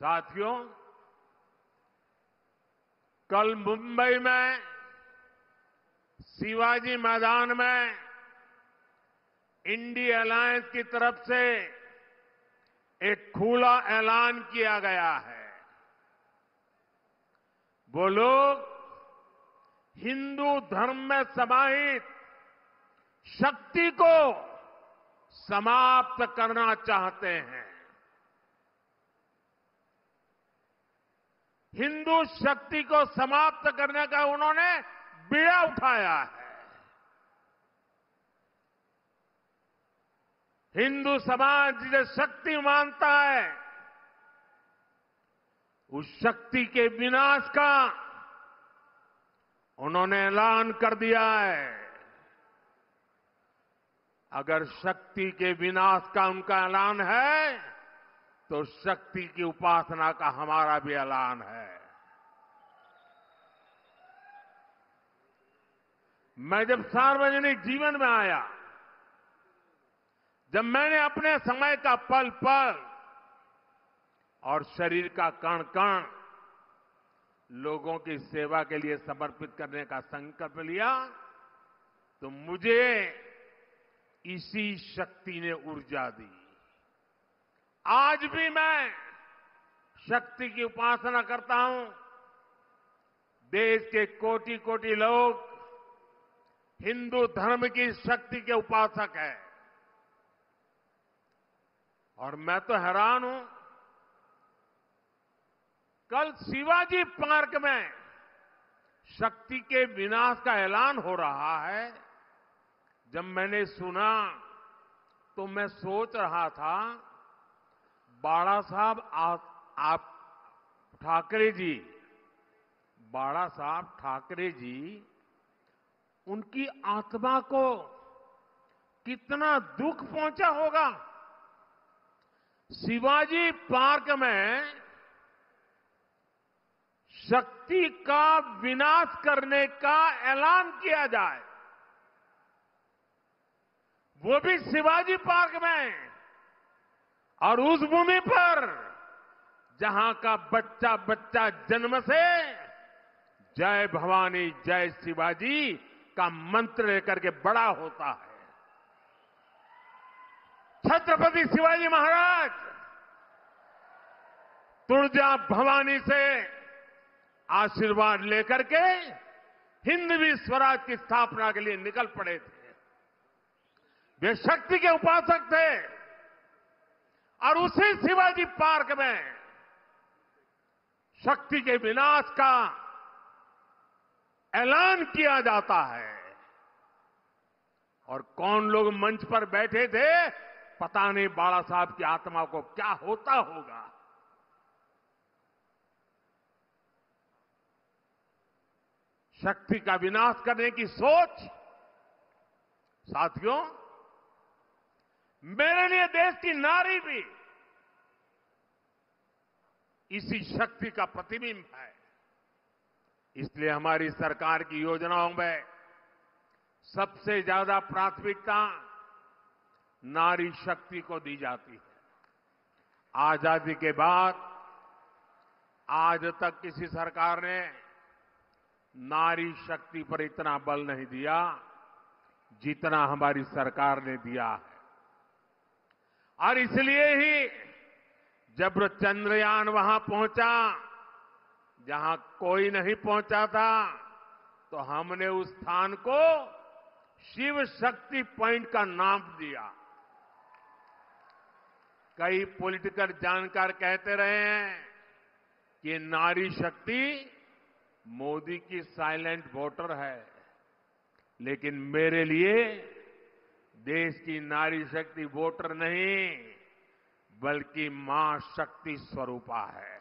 साथियों, कल मुंबई में शिवाजी मैदान में इंडिया अलायंस की तरफ से एक खुला ऐलान किया गया है। वो लोग हिंदू धर्म में समाहित शक्ति को समाप्त करना चाहते हैं। हिंदू शक्ति को समाप्त करने का उन्होंने बीड़ा उठाया है। हिंदू समाज जिसे शक्ति मानता है, उस शक्ति के विनाश का उन्होंने ऐलान कर दिया है। अगर शक्ति के विनाश का उनका ऐलान है, तो शक्ति की उपासना का हमारा भी ऐलान है। मैं जब सार्वजनिक जीवन में आया, जब मैंने अपने समय का पल पल और शरीर का कण कण लोगों की सेवा के लिए समर्पित करने का संकल्प लिया, तो मुझे इसी शक्ति ने ऊर्जा दी। आज भी मैं शक्ति की उपासना करता हूं। देश के कोटि कोटि लोग हिंदू धर्म की शक्ति के उपासक हैं। और मैं तो हैरान हूं, कल शिवाजी पार्क में शक्ति के विनाश का ऐलान हो रहा है। जब मैंने सुना तो मैं सोच रहा था, बाला साहब आप ठाकरे जी, बाला साहब ठाकरे जी, उनकी आत्मा को कितना दुख पहुंचा होगा। शिवाजी पार्क में शक्ति का विनाश करने का ऐलान किया जाए, वो भी शिवाजी पार्क में, और उस भूमि पर जहां का बच्चा बच्चा जन्म से जय भवानी जय शिवाजी का मंत्र लेकर के बड़ा होता है। छत्रपति शिवाजी महाराज तुळजा भवानी से आशीर्वाद लेकर के हिंदवी स्वराज की स्थापना के लिए निकल पड़े थे। वे शक्ति के उपासक थे, और उसी शिवाजी पार्क में शक्ति के विनाश का ऐलान किया जाता है। और कौन लोग मंच पर बैठे थे, पता नहीं बाला साहब की आत्मा को क्या होता होगा। शक्ति का विनाश करने की सोच, साथियों, मेरे लिए देश की नारी भी इसी शक्ति का प्रतिबिंब है। इसलिए हमारी सरकार की योजनाओं में सबसे ज्यादा प्राथमिकता नारी शक्ति को दी जाती है। आजादी के बाद आज तक किसी सरकार ने नारी शक्ति पर इतना बल नहीं दिया जितना हमारी सरकार ने दिया है। और इसलिए ही जब चंद्रयान वहां पहुंचा जहां कोई नहीं पहुंचा था, तो हमने उस स्थान को शिव शक्ति पॉइंट का नाम दिया। कई पॉलिटिकल जानकार कहते रहे हैं कि नारी शक्ति मोदी की साइलेंट वोटर है, लेकिन मेरे लिए देश की नारी शक्ति वोटर नहीं, बल्कि मां शक्ति स्वरूपा है।